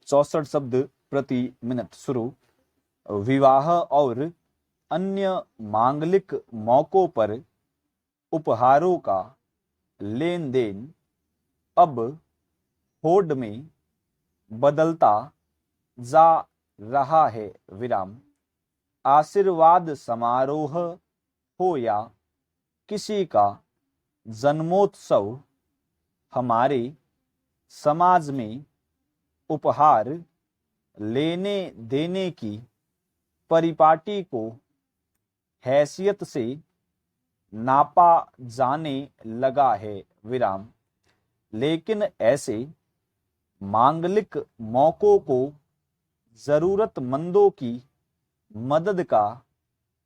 64 शब्द प्रति मिनट। शुरू। विवाह और अन्य मांगलिक मौकों पर उपहारों का लेन देन अब होड़ में बदलता जा रहा है। विराम। आशीर्वाद समारोह हो या किसी का जन्मोत्सव, हमारे समाज में उपहार लेने देने की परिपाटी को हैसियत से नापा जाने लगा है। विराम। लेकिन ऐसे मांगलिक मौकों को जरूरतमंदों की मदद का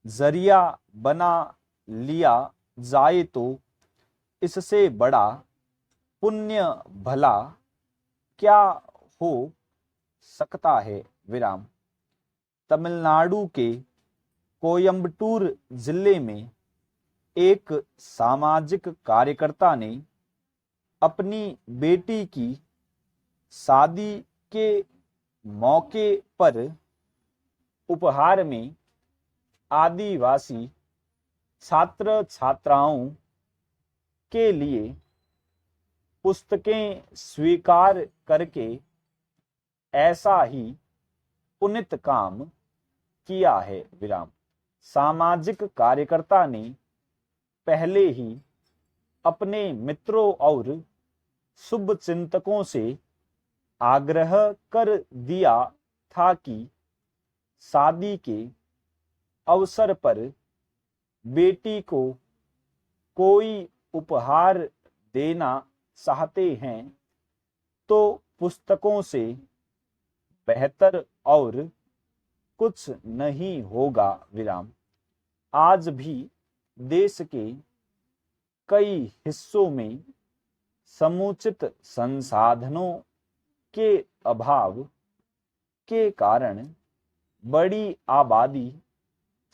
जरिया बना लिया जाए तो इससे बड़ा पुण्य भला क्या हो सकता है। विराम। तमिलनाडु के कोयम्बटूर जिले में एक सामाजिक कार्यकर्ता ने अपनी बेटी की शादी के मौके पर उपहार में आदिवासी छात्र छात्राओं के लिए पुस्तकें स्वीकार करके ऐसा ही पुनित काम किया है। विराम। सामाजिक कार्यकर्ता ने पहले ही अपने मित्रों और शुभचिंतकों से आग्रह कर दिया था कि शादी के अवसर पर बेटी को कोई उपहार देना चाहते हैं तो पुस्तकों से बेहतर और कुछ नहीं होगा। विराम। आज भी देश के कई हिस्सों में समुचित संसाधनों के अभाव के कारण बड़ी आबादी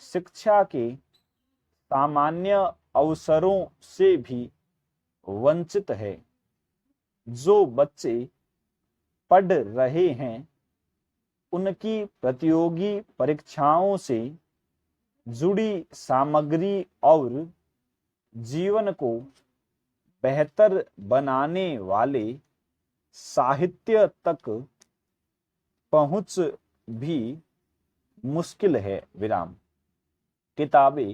शिक्षा के सामान्य अवसरों से भी वंचित है। जो बच्चे पढ़ रहे हैं उनकी प्रतियोगी परीक्षाओं से जुड़ी सामग्री और जीवन को बेहतर बनाने वाले साहित्य तक पहुंच भी मुश्किल है। विराम। किताबें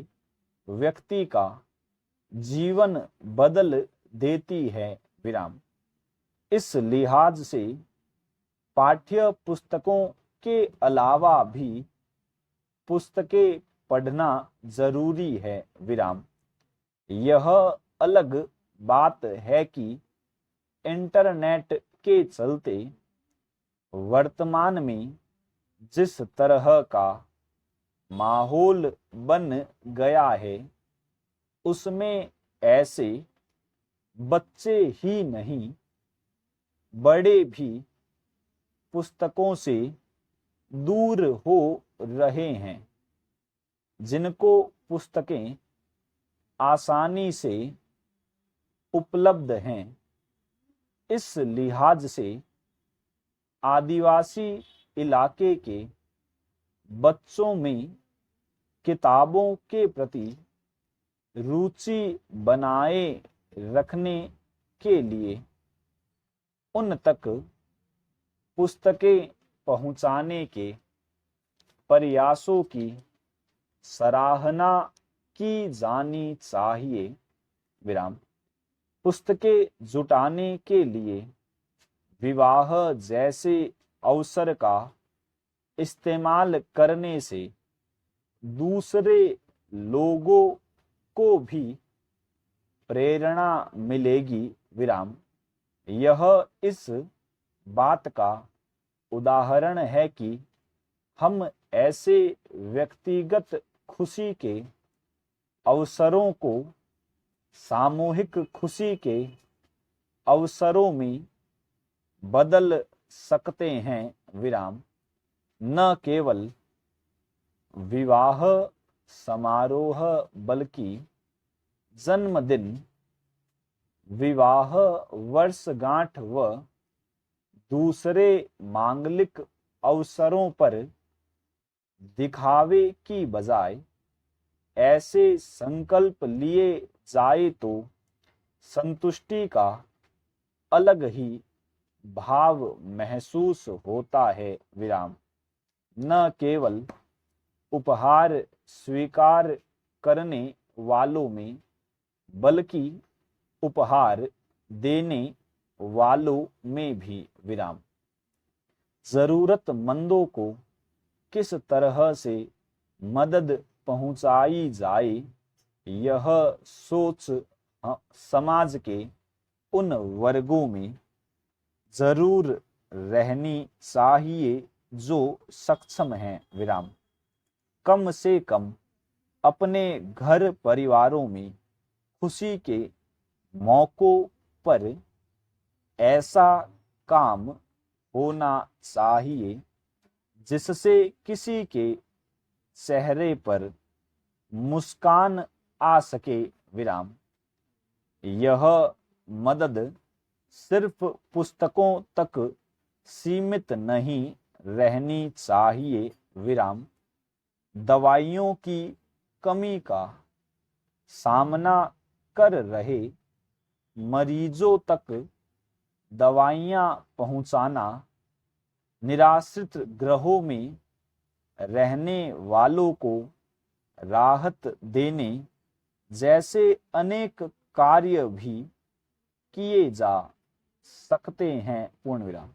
व्यक्ति का जीवन बदल देती है। विराम। इस लिहाज से पाठ्य पुस्तकों के अलावा भी पुस्तकें पढ़ना जरूरी है। विराम। यह अलग बात है कि इंटरनेट के चलते वर्तमान में जिस तरह का माहौल बन गया है उसमें ऐसे बच्चे ही नहीं बड़े भी पुस्तकों से दूर हो रहे हैं। जिनको पुस्तकें आसानी से उपलब्ध हैं, इस लिहाज से आदिवासी इलाके के बच्चों में किताबों के प्रति रुचि बनाए रखने के लिए उन तक पुस्तकें पहुंचाने के प्रयासों की सराहना की जानी चाहिए। विराम। पुस्तकें जुटाने के लिए विवाह जैसे अवसर का इस्तेमाल करने से दूसरे लोगों को भी प्रेरणा मिलेगी। विराम। यह इस बात का उदाहरण है कि हम ऐसे व्यक्तिगत खुशी के अवसरों को सामूहिक खुशी के अवसरों में बदल सकते हैं। विराम। न केवल विवाह समारोह बल्कि जन्मदिन, विवाह वर्षगांठ व दूसरे मांगलिक अवसरों पर दिखावे की बजाय ऐसे संकल्प लिए जाए तो संतुष्टि का अलग ही भाव महसूस होता है। विराम। न केवल उपहार स्वीकार करने वालों में बल्कि उपहार देने वालों में भी। विराम। जरूरतमंदों को किस तरह से मदद पहुंचाई जाए, यह सोच समाज के उन वर्गों में जरूर रहनी चाहिए जो सक्षम हैं। विराम। कम से कम अपने घर परिवारों में खुशी के मौकों पर ऐसा काम होना चाहिए जिससे किसी के चेहरे पर मुस्कान आ सके। विराम। यह मदद सिर्फ पुस्तकों तक सीमित नहीं रहनी चाहिए। विराम। दवाइयों की कमी का सामना कर रहे मरीजों तक दवाइयां पहुंचाना, निराश्रित गृहों में रहने वालों को राहत देने जैसे अनेक कार्य भी किए जा सकते हैं। पूर्ण विराम।